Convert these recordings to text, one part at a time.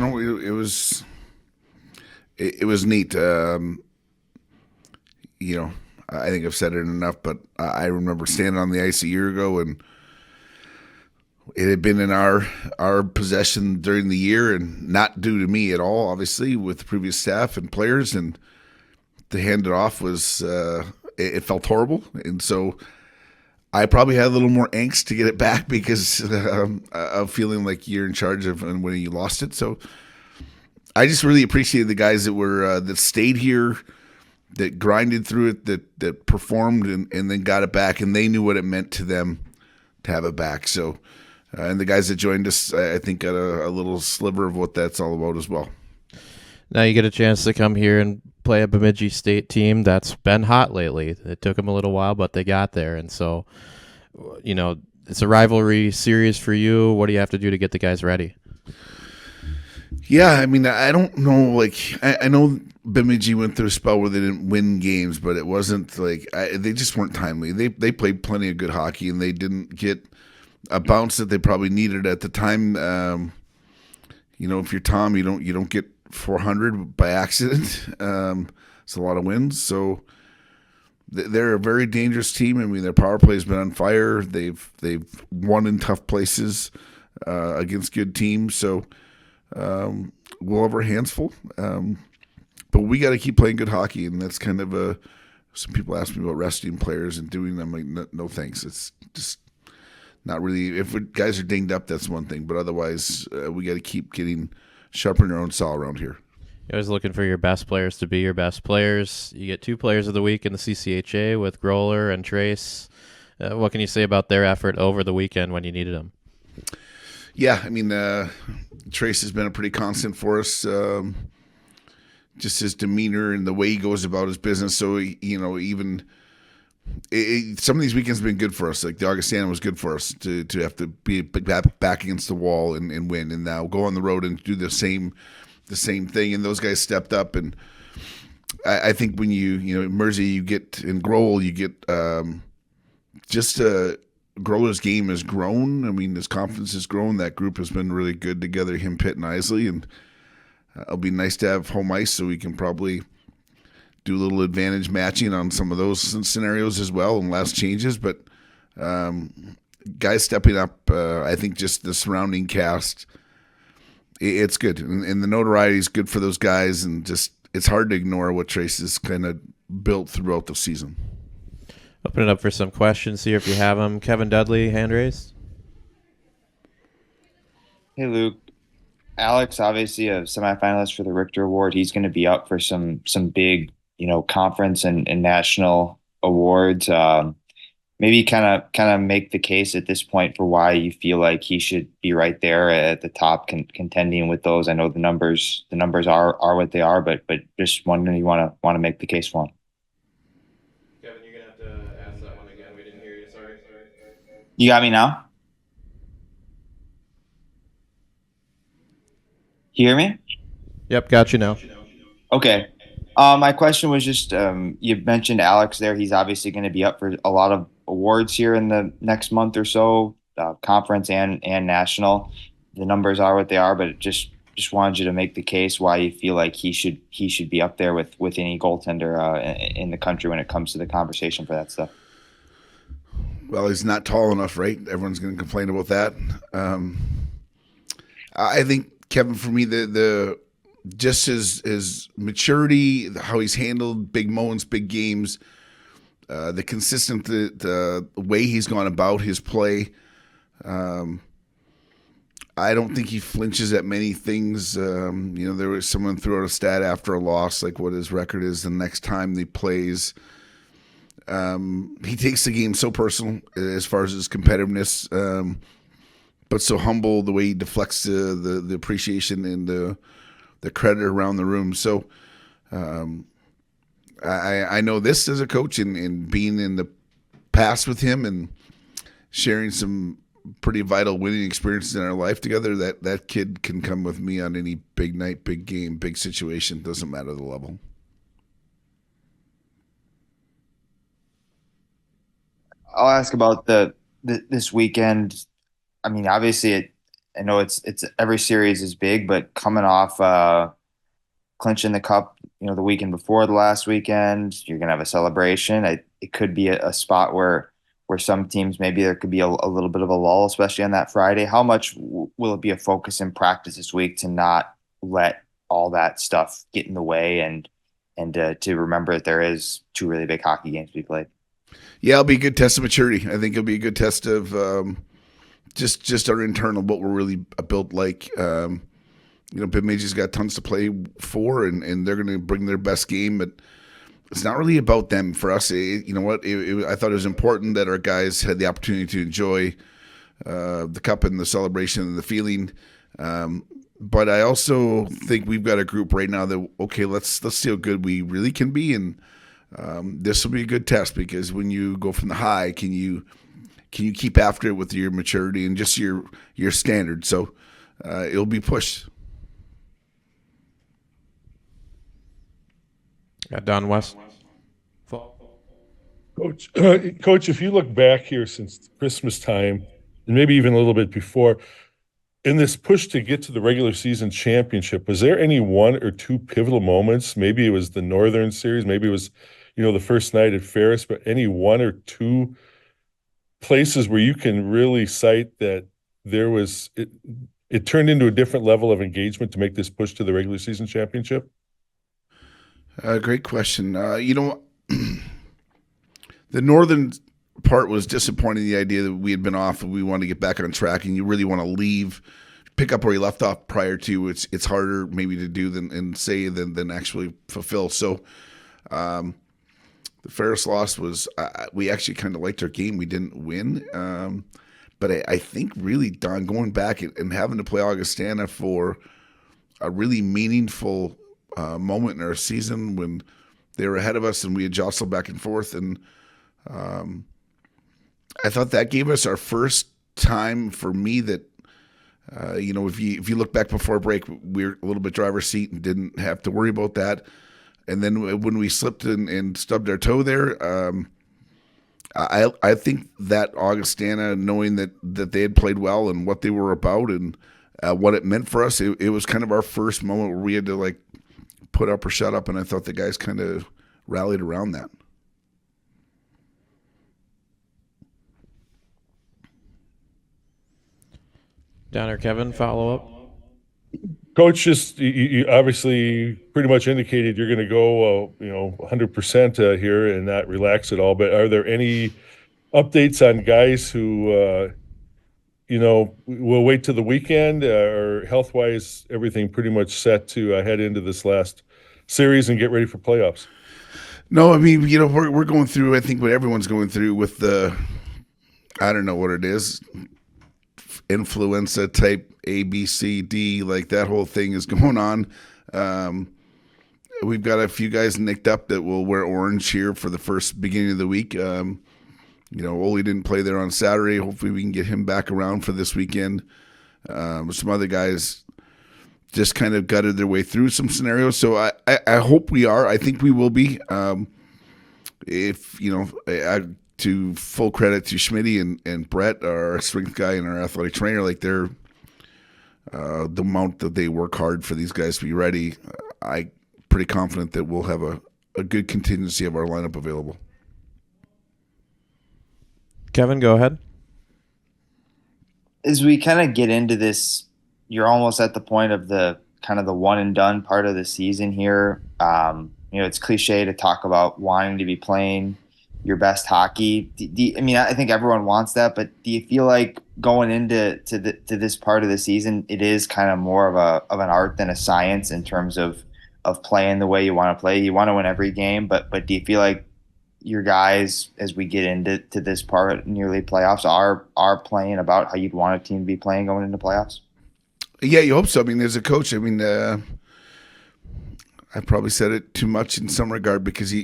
it was neat. I think I've said it enough, but I remember standing on the ice a year ago, and it had been in our possession during the year, and not due to me at all, obviously, with the previous staff and players. And to hand it off was it felt horrible, and so I probably had a little more angst to get it back because of feeling like you're in charge of and when you lost it. So I just really appreciated the guys that stayed here, that grinded through it, that performed and then got it back, and they knew what it meant to them to have it back. So, and the guys that joined us, I think, got a little sliver of what that's all about as well. Now you get a chance to come here and play a Bemidji State team that's been hot lately. It took them a little while, but they got there. And so, it's a rivalry series for you. What do you have to do to get the guys ready? Yeah, I mean, I don't know. Like, I know Bemidji went through a spell where they didn't win games, but it wasn't like they just weren't timely. They played plenty of good hockey, and they didn't get a bounce that they probably needed at the time. If you're Tom, you don't get 400 by accident. It's a lot of wins, so they're a very dangerous team. I mean, their power play has been on fire. They've won in tough places against good teams. So we'll have our hands full. But we got to keep playing good hockey, and that's kind of some people ask me about resting players and doing them. Like, no thanks. It's just not really. If guys are dinged up, that's one thing. But otherwise, we got to keep getting sharpening our own saw around here. You're always looking for your best players to be your best players. You get 2 players of the week in the CCHA with Groller and Trace. What can you say about their effort over the weekend when you needed them? Yeah, I mean, Trace has been a pretty constant for us. Just his demeanor and the way he goes about his business. So, even some of these weekends have been good for us. Like the Augustana was good for us to have to be back against the wall and win, and now go on the road and do the same thing. And those guys stepped up, and I think when Mersey, you get in Grohl, you get Groller's game has grown. I mean, his confidence has grown. That group has been really good together, him, Pitt, and Isley, and it'll be nice to have home ice so we can probably do a little advantage matching on some of those scenarios as well and less changes. But guys stepping up, I think just the surrounding cast, it's good. And the notoriety is good for those guys, and just it's hard to ignore what Trace has kind of built throughout the season. Open it up for some questions here if you have them. Kevin Dudley, hand raised. Hey, Luke. Alex, obviously a semifinalist for the Richter Award. He's going to be up for some big, conference and national awards. Maybe kind of make the case at this point for why you feel like he should be right there at the top, contending with those. I know the numbers are what they are, but just wondering, you want to make the case for him. Kevin, you're gonna have to ask that one again. We didn't hear you. Sorry. You got me now? You hear me? Yep, got you now. Okay. My question was just, you mentioned Alex there. He's obviously going to be up for a lot of awards here in the next month or so, conference and national. The numbers are what they are, but just wanted you to make the case why you feel like he should be up there with any goaltender in the country when it comes to the conversation for that stuff. Well, he's not tall enough, right? Everyone's going to complain about that. I think Kevin, for me, the just his maturity, how he's handled big moments, big games, the consistent the way he's gone about his play. I don't think he flinches at many things. There was someone threw out a stat after a loss, like what his record is the next time he plays. He takes the game so personal as far as his competitiveness, but so humble the way he deflects the appreciation and the credit around the room. So I know this as a coach and being in the past with him and sharing some pretty vital winning experiences in our life together, that kid can come with me on any big night, big game, big situation. Doesn't matter the level. I'll ask about this weekend. I mean, obviously I know it's every series is big, but coming off clinching the cup, the weekend before the last weekend, you're gonna have a celebration. It could be a spot where some teams maybe there could be a little bit of a lull, especially on that Friday. How much will it be a focus in practice this week to not let all that stuff get in the way and to remember that there is two really big hockey games to be played? Yeah, it'll be a good test of maturity. I think it'll be a good test of just our internal, what we're really built like. Bemidji's got tons to play for, and they're going to bring their best game, but it's not really about them. For us, I thought it was important that our guys had the opportunity to enjoy the cup and the celebration and the feeling. But I also think we've got a group right now that, okay, let's see how good we really can be, and this will be a good test, because when you go from the high, can you keep after it with your maturity and just your standard? So it'll be pushed. Don West. Coach, if you look back here since Christmas time, and maybe even a little bit before, in this push to get to the regular season championship, was there any one or two pivotal moments? Maybe it was the Northern Series, maybe it was, the first night at Ferris, but any one or two places where you can really cite that it turned into a different level of engagement to make this push to the regular season championship? Great question. The Northern part was disappointing, the idea that we had been off and we want to get back on track, and you really want to pick up where you left off prior to. It's harder maybe to do than actually fulfill. So the Ferris loss was, we actually kind of liked our game. We didn't win. But I think really, Don, going back and having to play Augustana for a really meaningful moment in our season when they were ahead of us and we had jostled back and forth, and I thought that gave us our first time, for me, that if you look back before break, we were a little bit driver's seat and didn't have to worry about that. And then when we slipped and stubbed our toe there, I think that Augustana, knowing that they had played well and what they were about and what it meant for us, it was kind of our first moment where we had to put up or shut up, and I thought the guys kind of rallied around that. Don or Kevin, follow up. Coach, just you obviously pretty much indicated you're going to go, 100% here and not relax at all. But are there any updates on guys who, will wait till the weekend, or health-wise, everything pretty much set to head into this last series and get ready for playoffs? No, I mean, we're going through, I think, what everyone's going through with I don't know what it is, influenza type A, B, C, D, like that whole thing is going on. We've got a few guys nicked up that will wear orange here for the first beginning of the week. Ole didn't play there on Saturday. Hopefully we can get him back around for this weekend. Some other guys just kind of gutted their way through some scenarios. So I hope we are. I think we will be. To full credit to Schmitty and Brett, our strength guy and our athletic trainer, they're the amount that they work hard for these guys to be ready. I'm pretty confident that we'll have a good contingency of our lineup available. Kevin, go ahead. As we kind of get into this, you're almost at the point of the kind of the one and done part of the season here. It's cliche to talk about wanting to be playing your best hockey. I think everyone wants that, but do you feel like going into this part of the season, it is kind of more of an art than a science in terms of playing the way you want to play? You want to win every game, but do you feel like your guys, as we get into this part nearly playoffs, are playing about how you'd want a team to be playing going into playoffs? Yeah, you hope so. I mean, as a coach, I probably said it too much in some regard, because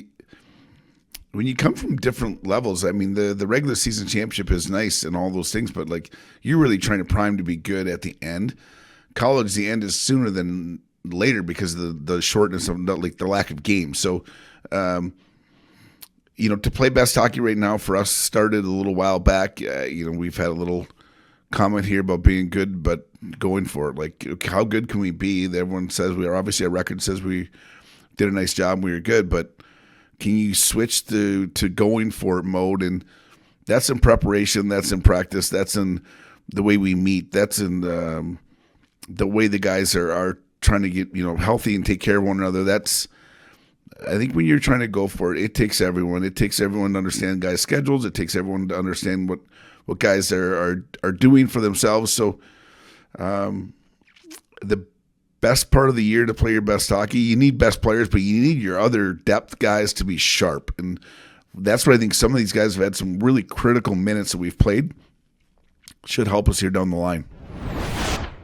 when you come from different levels, the regular season championship is nice and all those things, but you're really trying to prime to be good at the end. College, the end is sooner than later because of the shortness of the lack of games. So, to play best hockey right now for us started a little while back. We've had a little comment here about being good, but going for it. Like, how good can we be? Everyone says we are. Obviously, our record says we did a nice job. We were good, but can you switch to going for it mode? And that's in preparation. That's in practice. That's in the way we meet. That's in the way the guys are trying to get healthy and take care of one another. I think when you're trying to go for it, it takes everyone. It takes everyone to understand guys' schedules. It takes everyone to understand what guys are doing for themselves. So the best part of the year to play your best hockey, you need best players, but you need your other depth guys to be sharp. And that's what I think some of these guys have had some really critical minutes that we've played. Should help us here down the line.